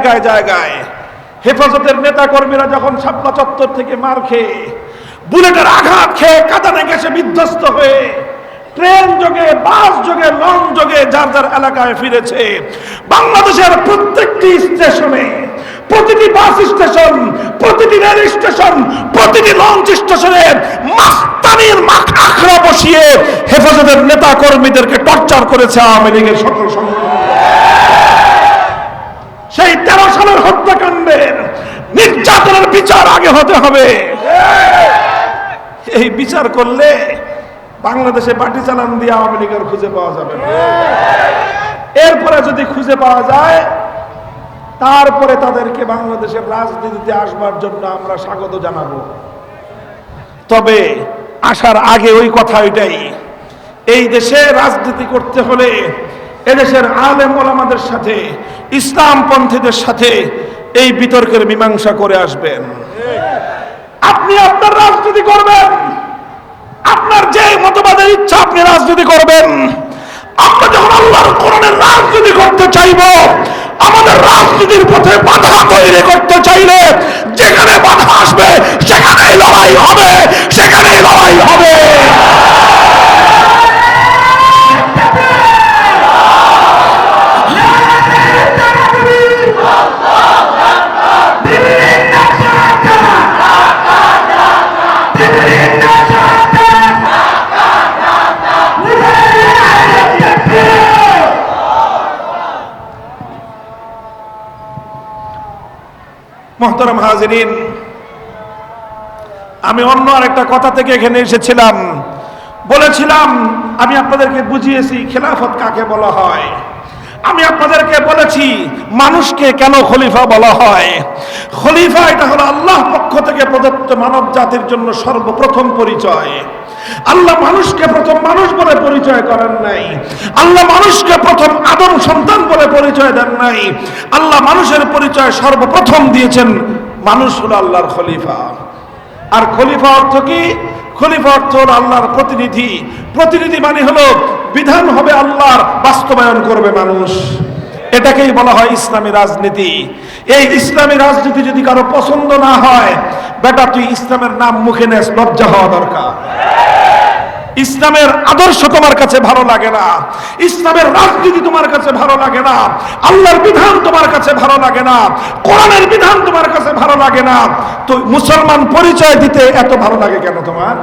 জায়গায় জায়গায় হেফাজতের নেতা কর্মীরা যখন শাপলা চত্বর থেকে মার খেয়ে, বুলেটের আঘাত খেয়ে, কাঁদানে গেছে বিধ্বস্ত হয়ে ট্রেন যোগে, বাস যোগে, লঞ্চ যোগে যার যার এলাকায় ফিরেছে, বাংলাদেশের প্রত্যেকটি স্টেশনে, প্রতিটি বাস স্টেশন, প্রতিটি রেল স্টেশন, প্রতিটি লঞ্চ স্টেশনে মাস্তানির আখড়া বসিয়ে হেফাজতের নেতা কর্মীদেরকে টর্চার করেছে আওয়ামী লীগের সকল সংগঠন। সেই 13 সালের হত্যাকাণ্ডের নির্যাতনের বিচার আগে হতে হবে। এই বিচার করলে বাংলাদেশে পার্টি চালান দিয়ে আওয়ামী লীগের খুঁজে পাওয়া যাবে না। এরপরে যদি খুঁজে পাওয়া যায়, তারপরে তাদেরকে বাংলাদেশের রাজনীতিতে আসবার জন্য আমরা স্বাগত জানাবো। তবে আসার আগে ওই কথা ওইটাই, এই দেশে রাজনীতি করতে হলে এদেশের আলেম ওলামাদের সাথে, ইসলামপন্থীদের সাথে এই বিতর্কের মীমাংসা করে আসবেন। আপনি আপনার রাজনীতি করবেন, আপনার যে মতবাদের ইচ্ছা আপনি রাজনীতি করবেন। আমরা যখন আল্লাহর কোরআনের রাজনীতি করতে চাইব, আমাদের রাজনীতির পথে বাধা তৈরি করতে চাইলে যেখানে বাধা আসবে সেখানেই লড়াই হবে, সেখানেই লড়াই হবে। মোহতারাম হাজিরিন, আমি অন্য আরেকটা কথা থেকে এখানে এসেছিলাম। বলেছিলাম, আমি আপনাদেরকে বুঝিয়েছি খেলাফত কাকে বলা হয়। আমি আপনাদেরকে বলেছি মানুষকে কেন খলিফা বলা হয়। খলিফা এটা হলো আল্লাহ পক্ষ থেকে প্রদত্ত মানব জাতির জন্য সর্বপ্রথম পরিচয়। আল্লাহ মানুষকে প্রথম মানুষ বলে পরিচয় করেন নাই। আল্লাহ মানুষকে প্রথম আদম সন্তান বলে পরিচয় দেন নাই। আল্লাহ মানুষের পরিচয় সর্বপ্রথম দিয়েছেন মানুষ হলো আল্লাহর খলিফা। আর খলিফা অর্থ কি? খলিফা অর্থ হলো আল্লাহর প্রতিনিধি। প্রতিনিধি মানে হলো বিধান হবে আল্লাহর, বাস্তবায়ন করবে মানুষ। এটাকেই বলা হয় ইসলামী রাজনীতি। এই ইসলামী রাজনীতি যদি কারো পছন্দ না হয়, বেটা তুই ইসলামের নাম মুখে নেস, লজ্জা হওয়া দরকার। ইসলামের আদর্শ তোমার কাছে ভালো লাগে না, ইসলামের রাজনীতি তোমার কাছে ভালো লাগে না, আল্লাহর বিধান তোমার কাছে ভালো লাগে না, কোরআনের বিধান তোমার কাছে ভালো লাগে না, তো মুসলমান পরিচয় দিতে এত ভালো লাগে কেন তোমার?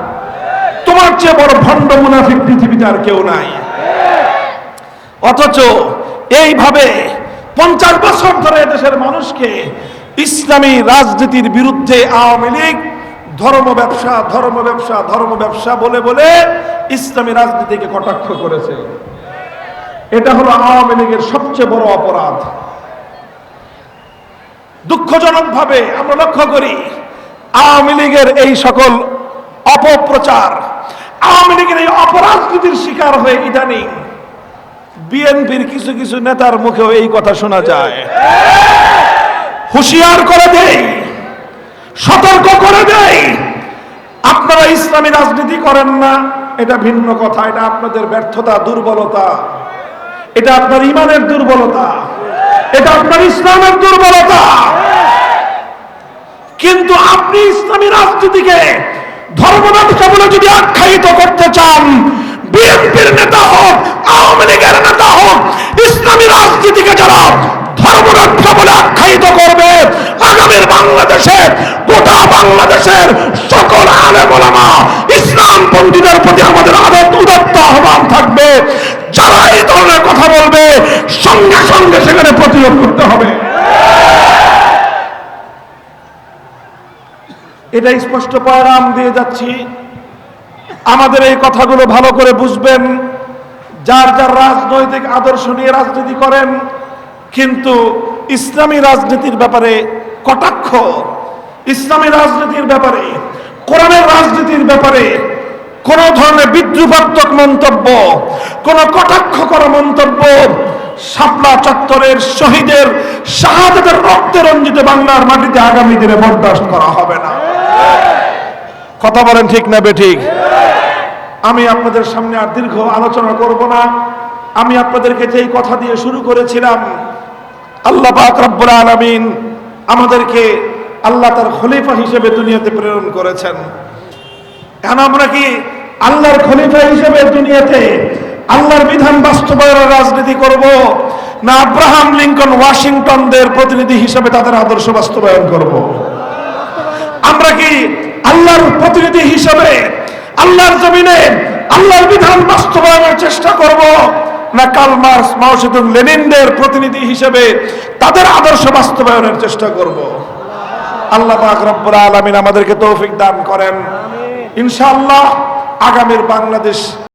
তোমার চেয়ে বড় ভণ্ড মুনাফিক পৃথিবীতে আর কেউ নাই। অথচ এইভাবে 50 বছর ধরে দেশের মানুষকে ইসলামী রাজনীতির বিরুদ্ধে আওয়ামী লীগ ধর্ম ব্যবসা, ধর্ম ব্যবসা, ধর্ম ব্যবসা বলে বলে ইসলামী রাজনীতিকে কটাক্ষ করেছে। এটা হলো আওয়ামী লীগের সবচেয়ে বড় অপরাধ। দুঃখজনকভাবে আমরা লক্ষ্য করি আওয়ামী লীগের এই সকল অপপ্রচার, আওয়ামী লীগের এই অপরাজনীতির শিকার হয়ে ইদানিং বিএনপির কিছু কিছু নেতার মুখেও এই কথা শোনা যায়। হুঁশিয়ার করে দেই, সতর্ক করে দেই, আপনারা ইসলামী রাজনীতি করেন না, এটা ভিন্ন কথা। এটা আপনাদের ব্যর্থতা, দুর্বলতা, এটা আপনার ইমানের দুর্বলতা, এটা আপনার ইসলামের দুর্বলতা। কিন্তু আপনি ইসলামী রাজনীতিকে ধর্ম ব্যবসা বলে যদি আখ্যায়িত করতে চান, বিএনপির নেতা হোক, আওয়ামী লীগের নেতা হোক, ইসলামী রাজনীতিকে যারা ধর্ম ব্যবসা বলে আখ্যায়িত করবে, আগামীর বাংলাদেশে, গোটা বাংলাদেশের সকল আলেম ওলামা, ইসলাম পন্থীদের প্রতি আমাদের উদাত্ত আহ্বান থাকবে। যারা এই ধরনের কথা বলবে, সঙ্গে সঙ্গে সেখানে প্রতিরোধ করতে হবে। এটা স্পষ্ট পয়গাম দিয়ে যাচ্ছি। আমাদের এই কথাগুলো ভালো করে বুঝবেন। যার যার রাজনৈতিক আদর্শ নিয়ে রাজনীতি করেন, কিন্তু ইসলামী রাজনীতির ব্যাপারে কটাক্ষ, ইসলামী রাজনীতির ব্যাপারে, কোরআনের রাজনীতির ব্যাপারে কোন ধরনের বিদ্রুপাত্মক মন্তব্য, কোন কটাক্ষ করা মন্তব্য শাপলা চত্বরের শহীদের শাহাদাতের রক্তে রঞ্জিত বাংলার মাটিতে আগামী দিনে বরদাস্ত করা হবে না। কথা বলেন ঠিক না বেঠিক? আমি আপনাদের সামনে আর দীর্ঘ আলোচনা করব না। আমি আপনাদেরকে যেই কথা দিয়ে শুরু করেছিলাম, আল্লাহ পাক রব্বুল আলামিন আমাদেরকে আল্লাহ তার খলিফা হিসেবে দুনিয়াতে প্রেরণ করেছেন। এখন আমরা কি আল্লাহর খলিফা হিসেবে দুনিয়াতে আল্লাহর বিধান বাস্তবায়নের রাজনীতি করব, না আব্রাহাম লিঙ্কন ওয়াশিংটনদের প্রতিনিধি হিসেবে তাদের আদর্শ বাস্তবায়ন করব? আমরা কি আল্লাহর প্রতিনিধি হিসেবে আল্লাহর জমিনে আল্লাহর বিধান বাস্তবায়নের চেষ্টা করব, না কার্ল মার্কস, মাও সেতুং, লেনিনদের প্রতিনিধি হিসেবে তাদের আদর্শ বাস্তবায়নের চেষ্টা করব? আল্লাহ পাক রব্বুল আলামিন আমাদেরকে তৌফিক দান করেন। ইনশাআল্লাহ আগামীর বাংলাদেশ